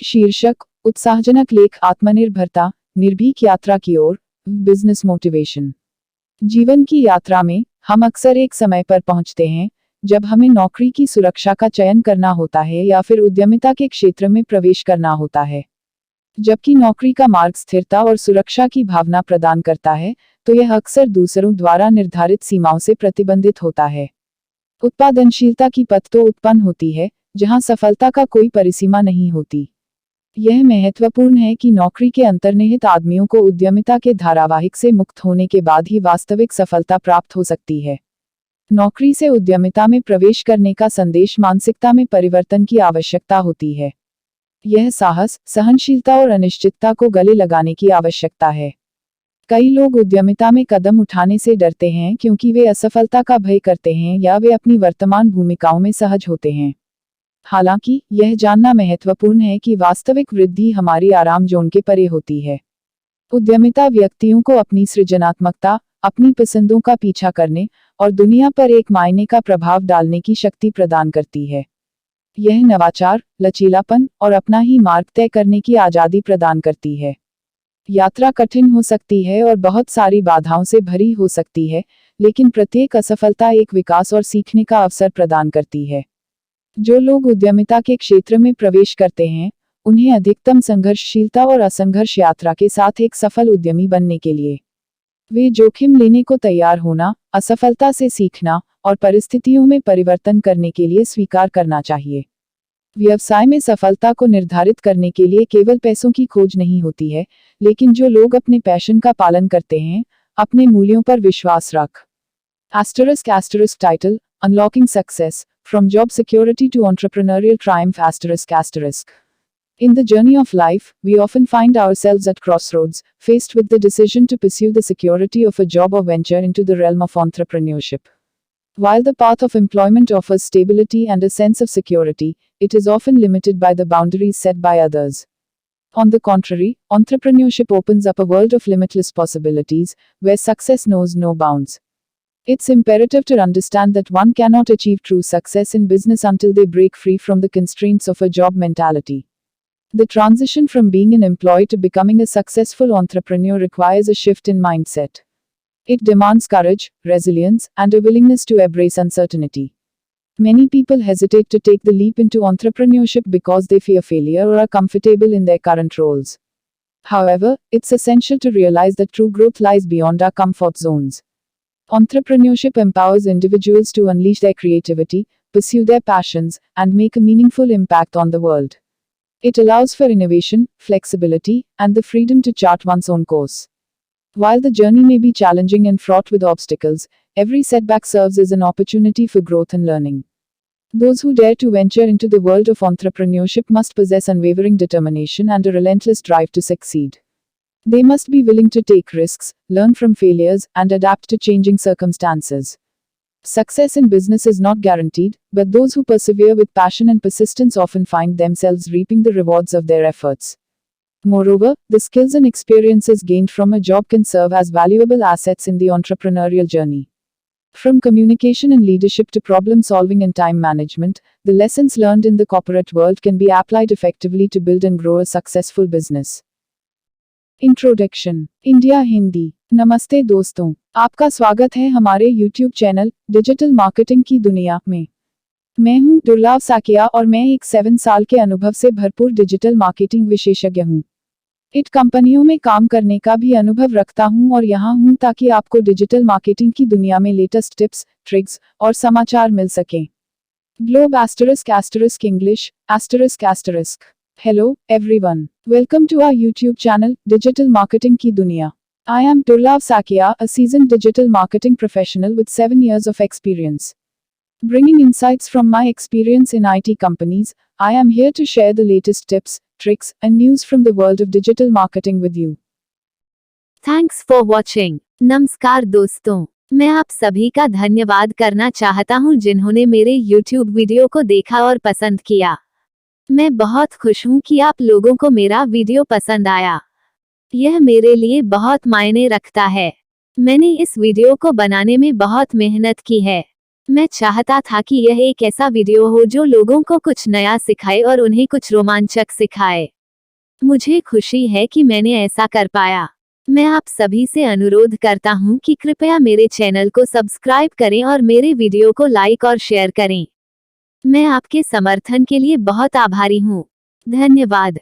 शीर्षक उत्साहजनक लेख आत्मनिर्भरता निर्भीक यात्रा की ओर बिजनेस मोटिवेशन। जीवन की यात्रा में हम अक्सर एक समय पर पहुंचते हैं जब हमें नौकरी की सुरक्षा का चयन करना होता है या फिर उद्यमिता के क्षेत्र में प्रवेश करना होता है। जबकि नौकरी का मार्ग स्थिरता और सुरक्षा की भावना प्रदान करता है, तो यह अक्सर दूसरों द्वारा निर्धारित सीमाओं से प्रतिबंधित होता है। उत्पादनशीलता की पथ तो उत्पन्न होती है जहां सफलता का कोई परिसीमा नहीं होती। यह महत्वपूर्ण है कि नौकरी के अंतर्निहित आदमियों को उद्यमिता के धारावाहिक से मुक्त होने के बाद ही वास्तविक सफलता प्राप्त हो सकती है। नौकरी से उद्यमिता में प्रवेश करने का संदेश मानसिकता में परिवर्तन की आवश्यकता होती है। यह साहस, सहनशीलता और अनिश्चितता को गले लगाने की आवश्यकता है। कई लोग उद्यमिता में कदम उठाने से डरते हैं क्योंकि वे असफलता का भय करते हैं या वे अपनी वर्तमान भूमिकाओं में सहज होते हैं। हालांकि यह जानना महत्वपूर्ण है कि वास्तविक वृद्धि हमारी आराम जोन के परे होती है। उद्यमिता व्यक्तियों को अपनी सृजनात्मकता, अपनी पसंदों का पीछा करने और दुनिया पर एक मायने का प्रभाव डालने की शक्ति प्रदान करती है। यह नवाचार, लचीलापन और अपना ही मार्ग तय करने की आज़ादी प्रदान करती है। यात्रा कठिन हो सकती है और बहुत सारी बाधाओं से भरी हो सकती है, लेकिन प्रत्येक असफलता एक विकास और सीखने का अवसर प्रदान करती है। जो लोग उद्यमिता के क्षेत्र में प्रवेश करते हैं, उन्हें अधिकतम संघर्षशीलता और असंघर्ष यात्रा के साथ एक सफल उद्यमी बनने के लिए वे जोखिम लेने को तैयार होना, असफलता से सीखना और परिस्थितियों में परिवर्तन करने के लिए स्वीकार करना चाहिए। व्यवसाय में सफलता को निर्धारित करने के लिए केवल पैसों की खोज नहीं होती है, लेकिन जो लोग अपने पैशन का पालन करते हैं, अपने मूल्यों पर विश्वास रख title unlocking success From job security to entrepreneurial triumph***. In the journey of life, we often find ourselves at crossroads, faced with the decision to pursue the security of a job or venture into the realm of entrepreneurship. While the path of employment offers stability and a sense of security, it is often limited by the boundaries set by others. On the contrary, entrepreneurship opens up a world of limitless possibilities, where success knows no bounds. It's imperative to understand that one cannot achieve true success in business until they break free from the constraints of a job mentality. The transition from being an employee to becoming a successful entrepreneur requires a shift in mindset. It demands courage, resilience, and a willingness to embrace uncertainty. Many people hesitate to take the leap into entrepreneurship because they fear failure or are comfortable in their current roles. However, it's essential to realize that true growth lies beyond our comfort zones. Entrepreneurship empowers individuals to unleash their creativity, pursue their passions, and make a meaningful impact on the world. It allows for innovation, flexibility, and the freedom to chart one's own course. While the journey may be challenging and fraught with obstacles, every setback serves as an opportunity for growth and learning. Those who dare to venture into the world of entrepreneurship must possess unwavering determination and a relentless drive to succeed. They must be willing to take risks, learn from failures, and adapt to changing circumstances. Success in business is not guaranteed, but those who persevere with passion and persistence often find themselves reaping the rewards of their efforts. Moreover, the skills and experiences gained from a job can serve as valuable assets in the entrepreneurial journey. From communication and leadership to problem solving and time management, the lessons learned in the corporate world can be applied effectively to build and grow a successful business. Introduction India Hindi. नमस्ते दोस्तों, आपका स्वागत है हमारे YouTube channel digital marketing की दुनिया में। मैं हूं दुर्लभ साकिया और मैं एक 7 साल के अनुभव से भरपूर डिजिटल मार्केटिंग विशेषज्ञ हूं। इट कंपनियों में काम करने का भी अनुभव रखता हूं और यहां हूं ताकि आपको डिजिटल मार्केटिंग की दुनिया में लेटेस्ट टिप्स, ट्रिक्स और समाचार मिल सकें। Globe ***English ***. Hello, everyone. Welcome to our YouTube channel, Digital Marketing Ki Duniya. I am Durlab Sakia, a seasoned digital marketing professional with 7 years of experience. Bringing insights from my experience in IT companies, I am here to share the latest tips, tricks, and news from the world of digital marketing with you. Thanks for watching. नमस्कार दोस्तों, मैं आप सभी का धन्यवाद करना चाहता हूं जिन्होंने मेरे YouTube वीडियो को देखा और पसंद किया। मैं बहुत खुश हूं कि आप लोगों को मेरा वीडियो पसंद आया। यह मेरे लिए बहुत मायने रखता है। मैंने इस वीडियो को बनाने में बहुत मेहनत की है। मैं चाहता था कि यह एक ऐसा वीडियो हो जो लोगों को कुछ नया सिखाए और उन्हें कुछ रोमांचक सिखाए। मुझे खुशी है कि मैंने ऐसा कर पाया। मैं आप सभी से अनुरोध करता हूं कि कृपया मेरे चैनल को सब्सक्राइब करें और मेरे वीडियो को लाइक और शेयर करें। मैं आपके समर्थन के लिए बहुत आभारी हूं। धन्यवाद।